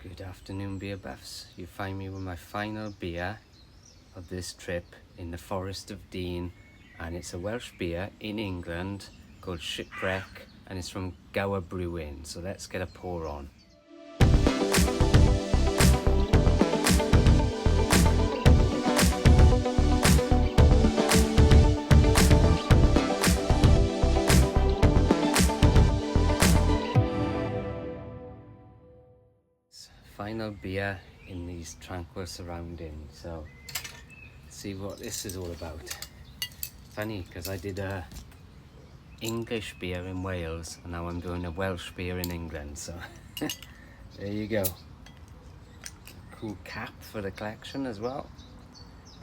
Good afternoon, beer buffs. You find me with my final beer of this trip in the Forest of Dean, and it's a Welsh beer in England called Shipwreck, and it's from Gower Brewing. So let's get a pour on. Final beer in these tranquil surroundings. So let's see what this is all about. Funny, because I did a English beer in Wales, and now I'm doing a Welsh beer in England. So there you go. Cool cap for the collection as well.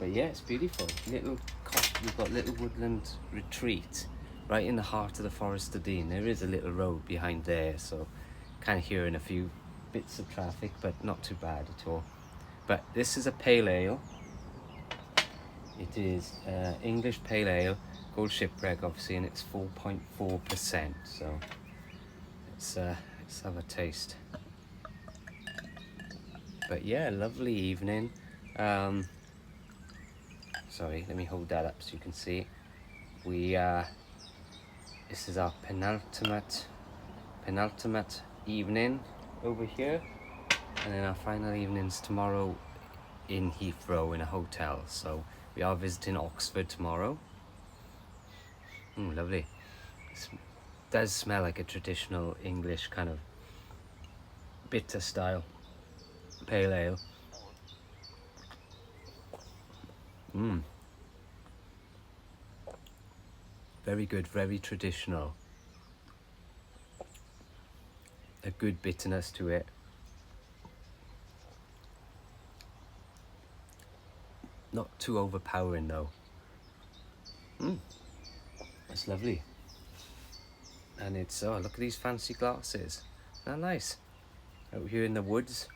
But yeah, it's beautiful. We've got little woodland retreat right in the heart of the Forest of Dean. There is a little road behind there, so kind of hearing a few bits of traffic, but not too bad at all. But this is a pale ale. It is English pale ale called Shipwreck, obviously, and it's 4.4%. So let's have a taste. But yeah, lovely evening. Sorry, let me hold that up so you can see. This is our penultimate evening over here, and then our final evening's tomorrow in Heathrow in a hotel. So we are visiting Oxford tomorrow. Lovely. It does smell like a traditional English kind of bitter style pale ale. Very good, very traditional. A good bitterness to it. Not too overpowering though. It's lovely. And it's, oh, look at these fancy glasses. Isn't that nice? Out here in the woods.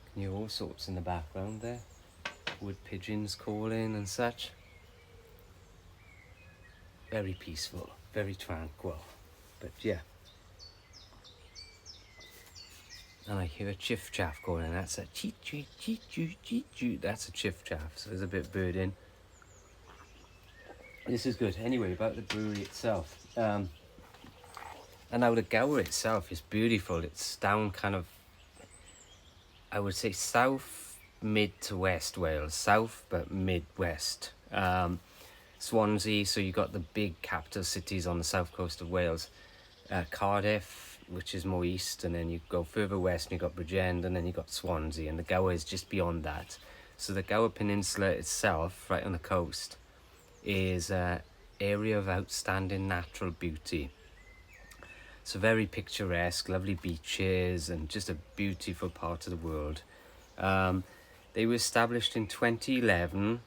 You can hear all sorts in the background there. Wood pigeons calling and such. Very peaceful, very tranquil. But yeah. And I hear a chiff chaff going, and that's a cheet cheet cheet cheet cheet cheet. That's a chiff chaff, so there's a bit of birding. This is good. Anyway, about the brewery itself. And now the Gower itself is beautiful. It's down kind of, I would say south, mid to west Wales. South, but mid-west. Swansea, so you got the big capital cities on the south coast of Wales. Cardiff, which is more east, and then you go further west and you got Bridgend, and then you got Swansea, and the Gower is just beyond that. So the Gower Peninsula itself, right on the coast, is an area of outstanding natural beauty. So very picturesque, lovely beaches, and just a beautiful part of the world. They were established in 2011,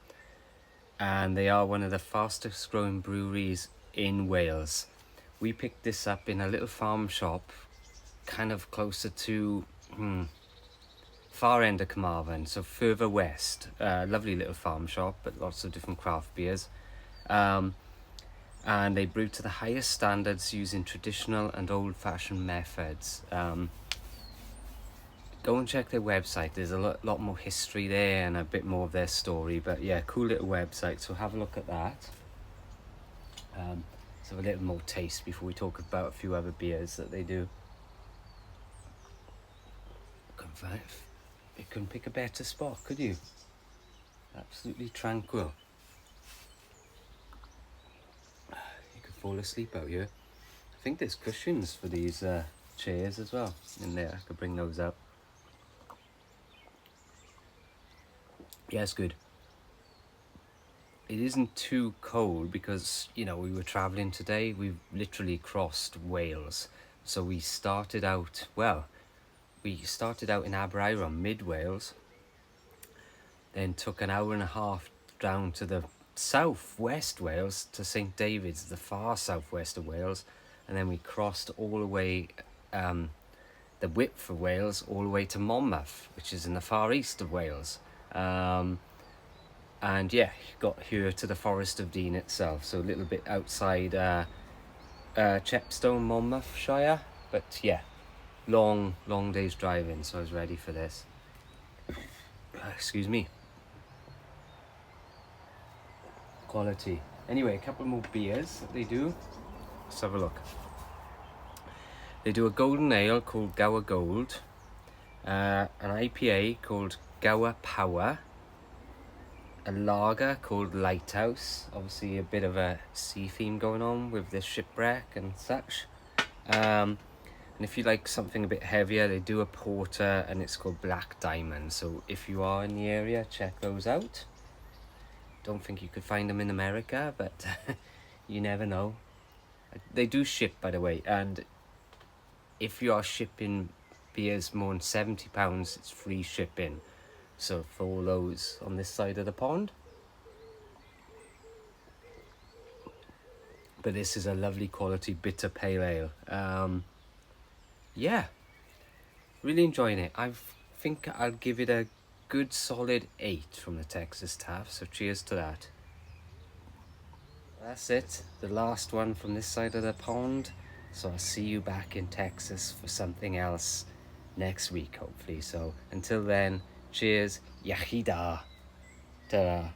and they are one of the fastest growing breweries in Wales. We picked this up in a little farm shop, kind of closer to far end of Carmarthen, so further west. Lovely little farm shop, but lots of different craft beers. And they brew to the highest standards using traditional and old-fashioned methods. Go and check their website. There's a lot more history there and a bit more of their story. But yeah, cool little website, so have a look at that. Let's have a little more taste before we talk about a few other beers that they do. You couldn't pick a better spot, could you? Absolutely tranquil. You could fall asleep out here. I think there's cushions for these chairs as well in there. I could bring those out. Yeah, it's good. It isn't too cold because, you know, we were travelling today. We've literally crossed Wales. So we started out in Aberairon, mid-Wales. Then took an hour and a half down to the south-west Wales, to St David's, the far southwest of Wales. And then we crossed all the way, the width of Wales, all the way to Monmouth, which is in the far east of Wales. And yeah, got here to the Forest of Dean itself, so a little bit outside Chepstow, Monmouthshire. But yeah, long days driving, so I was ready for this. Excuse me. Quality. Anyway, a couple more beers that they do. Let's have a look. They do a golden ale called Gower Gold, an IPA called Gower Power, a lager called Lighthouse, obviously a bit of a sea theme going on with this Shipwreck and such. And if you like something a bit heavier, they do a porter and it's called Black Diamond. So if you are in the area, check those out. Don't think you could find them in America, but you never know. They do ship, by the way, and if you are shipping beers more than £70, it's free shipping. So for all those on this side of the pond. But this is a lovely quality bitter pale ale. Yeah, really enjoying it. I think I'll give it a good solid 8 from the Texas Tap, so cheers to that. That's it, the last one from this side of the pond. So I'll see you back in Texas for something else next week, hopefully. So until then, cheers, yachida. Ta-da.